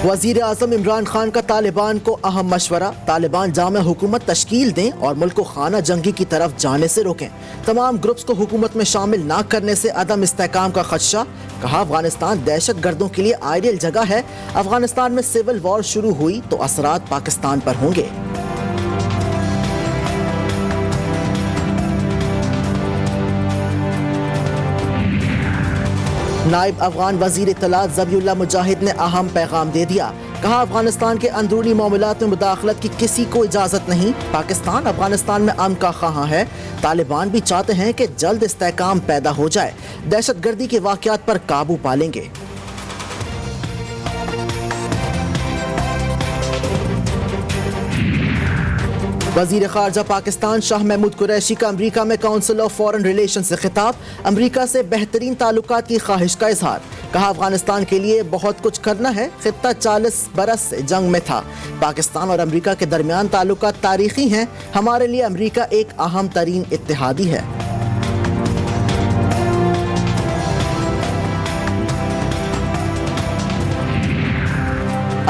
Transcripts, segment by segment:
वज़ीर आज़म इमरान खान का तालिबान को अहम मशवरा, तालिबान जामे हुकूमत तश्कील दें और मुल्क को खाना जंगी की तरफ जाने से रोकें। तमाम ग्रुप्स को हुकूमत में शामिल ना करने से अदम इस्तेहकाम का खदशा। कहा अफगानिस्तान दहशत गर्दों के लिए आइडियल जगह है। अफगानिस्तान में सिविल वॉर शुरू हुई तो असरात पाकिस्तान पर होंगे। नायब अफगान वजीर इत्तलात ज़बीउल्लाह मुजाहिद ने अहम पैगाम दे दिया। कहा अफगानिस्तान के अंदरूनी मामलात में मुदाखलत की किसी को इजाज़त नहीं। पाकिस्तान अफगानिस्तान में अमन का ख़्वाह है। तालिबान भी चाहते हैं कि जल्द इस्तेहकाम पैदा हो जाए। दहशत गर्दी के वाक़यात पर काबू पा लेंगे। वज़ीर ख़ारजा पाकिस्तान शाह महमूद कुरैशी का अमरीका में काउंसिल ऑफ फॉरेन रिलेशन से खिताब। अमरीका से बेहतरीन ताल्लुकात की ख्वाहिश का इजहार। कहा अफगानिस्तान के लिए बहुत कुछ करना है। खित्ता 40 बरस से जंग में था। पाकिस्तान और अमरीका के दरमियान ताल्लुकात तारीखी हैं। हमारे लिए अमरीका एक अहम तरीन इत्तेहादी है।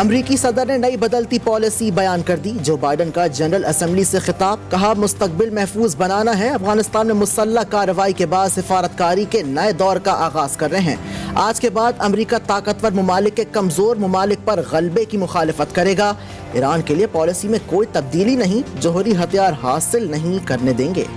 अमरीकी सदर ने नई बदलती पॉलिसी बयान कर दी। जो बाइडन का जनरल असेंबली से खिताब। कहा मुस्तकबिल महफूज बनाना है। अफगानिस्तान में मुसल्लह कार्रवाई के बाद सिफारतकारी के नए दौर का आगाज कर रहे हैं। आज के बाद अमरीका ताकतवर ममालिक के कमजोर ममालिक पर गलबे की मुखालिफत करेगा। ईरान के लिए पॉलिसी में कोई तब्दीली नहीं। जोहरी हथियार हासिल नहीं करने देंगे।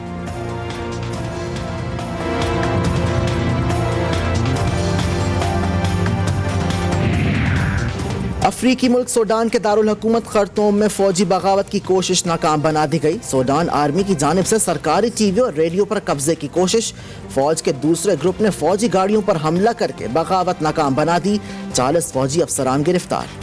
अफ्रीकी मुल्क सूडान के दारुल हुकूमत खर्तूम में फौजी बगावत की कोशिश नाकाम बना दी गई। सूडान आर्मी की जानिब से सरकारी टीवी और रेडियो पर कब्जे की कोशिश। फौज के दूसरे ग्रुप ने फौजी गाड़ियों पर हमला करके बगावत नाकाम बना दी। 40 फौजी अफसरान गिरफ्तार।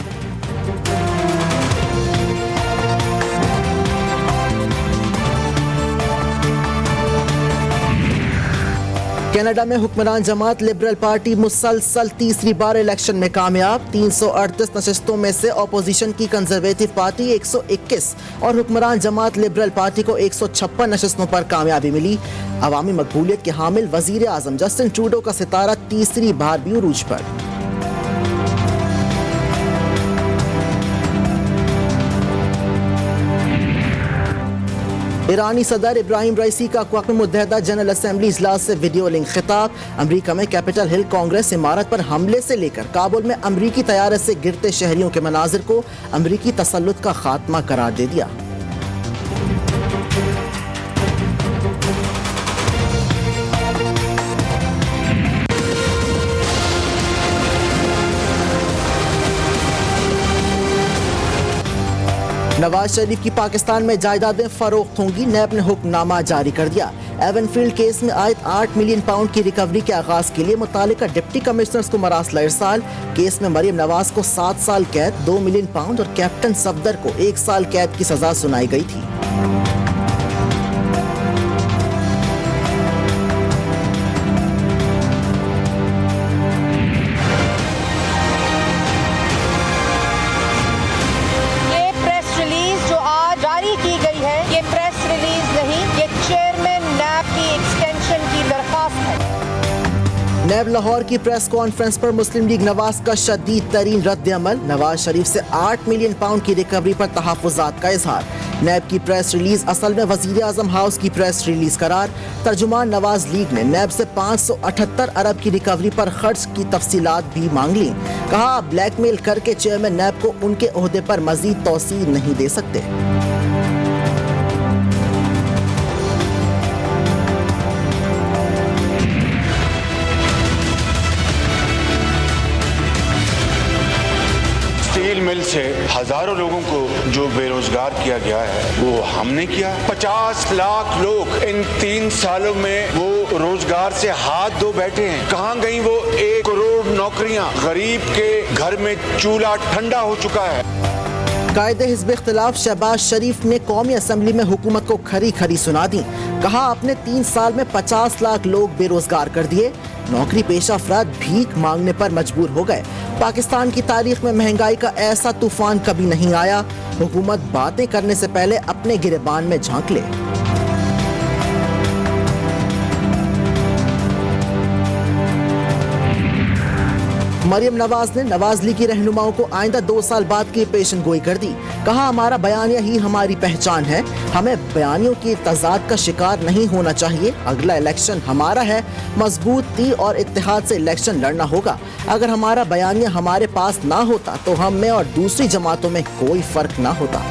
कनाडा में हुक्मरान जमात लिबरल पार्टी मुसलसल तीसरी बार इलेक्शन में कामयाब। 338 नशस्तों में से अपोजिशन की कंजर्वेटिव पार्टी 121 और हुक्मरान जमात लिबरल पार्टी को 156 नशस्तों पर कामयाबी मिली। अवामी मकबूलियत के हामिल वजीर आजम जस्टिन ट्रूडो का सितारा तीसरी बार भी उरूज पर। ईरानी सदर इब्राहिम रईसी का अक़वाम मुत्तहिदा जनरल असेंबली इजलास से वीडियो लिंक खिताब। अमरीका में कैपिटल हिल कांग्रेस इमारत पर हमले से लेकर काबुल में अमरीकी तैयारे से गिरते शहरियों के मनाजिर को अमरीकी तसल्लुत का खात्मा करार दे दिया। नवाज शरीफ की पाकिस्तान में जायदादें फरोख्त होंगी। नैब ने हुक्मनामा जारी कर दिया। एवनफील्ड केस में आयद 8 मिलियन पाउंड की रिकवरी के आगाज के लिए मुतालिका डिप्टी कमिश्नर्स को मरासला इरसाल। केस में मरियम नवाज को 7 साल कैद, 2 मिलियन पाउंड और कैप्टन सफदर को 1 साल कैद की सजा सुनाई गई थी। नैब लाहौर की प्रेस कॉन्फ्रेंस पर मुस्लिम लीग नवाज का शदीद तरीन रद्द अमल। नवाज शरीफ से 8 मिलियन पाउंड की रिकवरी पर तहफ़्फ़ुज़ात का इजहार। नैब की प्रेस रिलीज असल में वज़ीर आज़म हाउस की प्रेस रिलीज करार। तर्जुमान नवाज लीग ने नैब से 578 अरब की रिकवरी पर खर्च की तफसीलात भी मांग ली। कहा ब्लैकमेल करके चेयरमैन नैब को उनके ओहदे पर मजीद तौसीर नहीं दे सकते। स्टील मिल से हजारों लोगों को जो बेरोजगार किया गया है वो हमने किया। 50 लाख लोग इन 3 सालों में वो रोजगार से हाथ धो बैठे हैं। कहां गई वो 1 करोड़ नौकरियां? गरीब के घर में चूल्हा ठंडा हो चुका है। कायदे हिज़्ब इख्तिलाफ शहबाज शरीफ ने कौमी असम्बली में हुकूमत को खरी खरी सुना दी। कहा आपने 3 साल में 50 लाख लोग बेरोजगार कर दिए। नौकरी पेशा अफराद भीख मांगने पर मजबूर हो गए। पाकिस्तान की तारीख में महंगाई का ऐसा तूफान कभी नहीं आया। हुकूमत बातें करने से पहले अपने गिरेबान में झांक ले। मरियम नवाज ने नवाज लीग की रहनुमाओं को आइंदा 2 साल बाद की पेशन गोई कर दी। कहा, हमारा बयानिया ही हमारी पहचान है, हमें बयानियों की तजाद का शिकार नहीं होना चाहिए। अगला इलेक्शन हमारा है, मजबूती और इत्तेहाद से इलेक्शन लड़ना होगा। अगर हमारा बयानिया हमारे पास ना होता तो हम में और दूसरी जमातों में कोई फर्क ना होता।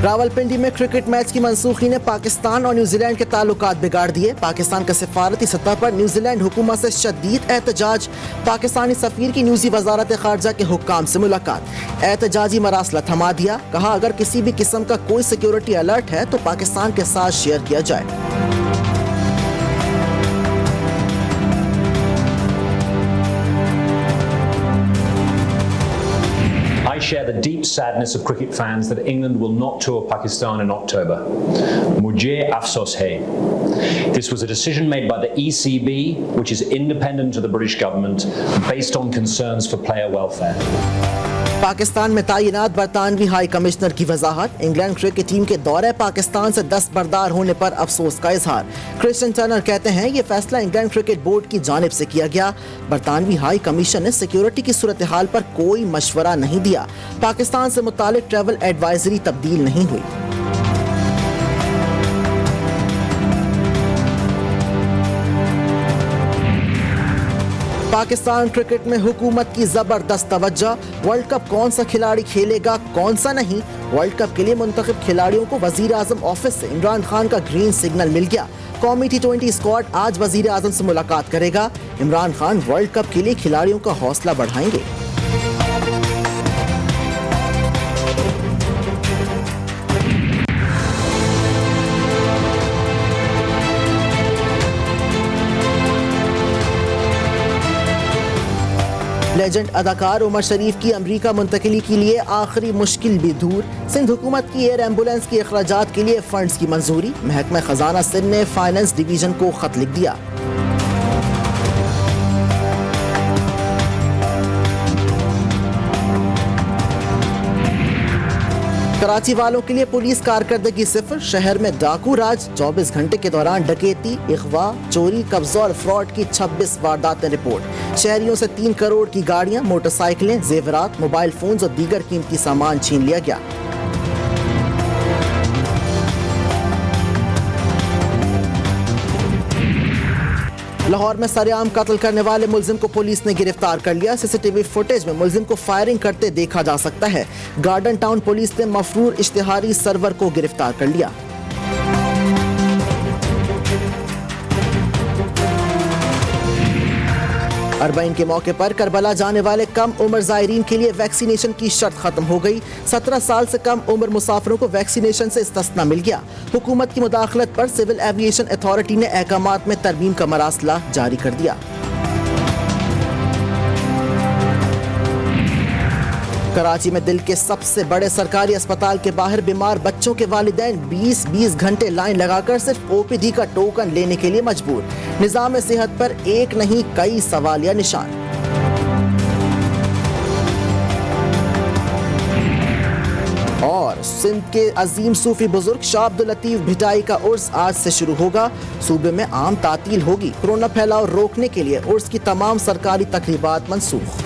रावलपिंडी में क्रिकेट मैच की मनसूखी ने पाकिस्तान और न्यूजीलैंड के ताल्लुकात बिगाड़ दिए। पाकिस्तान के सफारती सतह पर न्यूजीलैंड हुकूमत से शदीद एहतजाज। पाकिस्तानी सफीर की न्यूजी वजारत खारजा के हुक्काम से मुलाकात। एहतजाजी मरासला थमा दिया। कहा, अगर किसी भी किस्म का कोई सिक्योरिटी अलर्ट है तो पाकिस्तान के साथ शेयर किया जाए। I share the deep sadness of cricket fans that England will not tour Pakistan in October. Mujhe afsos hai. This was a decision made by the ECB, which is independent of the British government, based on concerns for player welfare. Pakistan में तैनात बरतानवी high commissioner की वजाहत। England cricket team के दौरे पाकिस्तान से दस्तबरदार होने पर अफसोस का इजहार। क्रिश्चियन टर्नर कहते हैं, ये फैसला इंग्लैंड क्रिकेट बोर्ड की जानिब से किया गया। बरतानवी हाई कमीशन ने सिक्योरिटी की सूरत हाल पर कोई मशवरा नहीं दिया। पाकिस्तान से मुतालिक ट्रैवल एडवाइजरी तब्दील नहीं हुई। पाकिस्तान क्रिकेट में हुकूमत की जबरदस्त तवज्जो। वर्ल्ड कप कौन सा खिलाड़ी खेलेगा, कौन सा नहीं। वर्ल्ड कप के लिए मुंतखब खिलाड़ियों को वजीर आजम ऑफिस से इमरान खान का ग्रीन सिग्नल मिल गया। कौमी T20 स्क्वाड आज वजीर आजम से मुलाकात करेगा। इमरान खान वर्ल्ड कप के लिए खिलाड़ियों का हौसला बढ़ाएंगे। लेजेंड अदाकार उमर शरीफ की अमरीका मुंतकिली के लिए आखिरी मुश्किल भी दूर। सिंध हुकूमत की एयर एम्बुलेंस के अखराजात के लिए फंड्स की मंजूरी। महकमा खजाना सिंध ने फाइनेंस डिवीजन को खत लिख दिया। कराची वालों के लिए पुलिस कारकर्दगी सिफर। शहर में डाकू राज। 24 घंटे के दौरान डकैती, इगवा, चोरी, कब्जा और फ्रॉड की 26 वारदातें रिपोर्ट। शहरियों से 3 करोड़ की गाड़ियां, मोटरसाइकिलें, जेवरात, मोबाइल फोन्स और दीगर कीमती सामान छीन लिया गया। लाहौर में सरेआम कत्ल करने वाले मुल्जिम को पुलिस ने गिरफ्तार कर लिया। सीसीटीवी फुटेज में मुल्जिम को फायरिंग करते देखा जा सकता है। गार्डन टाउन पुलिस ने मफरूर इश्तिहारी सर्वर को गिरफ्तार कर लिया। अरबईन के मौके पर करबला जाने वाले कम उम्र ज़ायरीन के लिए वैक्सीनेशन की शर्त खत्म हो गई। 17 साल से कम उम्र मुसाफिरों को वैक्सीनेशन से इस्तिस्ना मिल गया। हुकूमत की मुदाखलत पर सिविल एविएशन अथॉरिटी ने अहकामात में तरमीम का मरासला जारी कर दिया। कराची में दिल के सबसे बड़े सरकारी अस्पताल के बाहर बीमार बच्चों के वालिदैन 20-20 घंटे लाइन लगाकर सिर्फ ओपीडी का टोकन लेने के लिए मजबूर। निज़ाम सेहत पर एक नहीं कई सवालिया निशान। और सिंध के अजीम सूफी बुजुर्ग शाह अब्दुल लतीफ भिटाई का उर्स आज से शुरू होगा। सूबे में आम तातील होगी। कोरोना फैलाव रोकने के लिए उर्स की तमाम सरकारी तकरीबात मनसूख।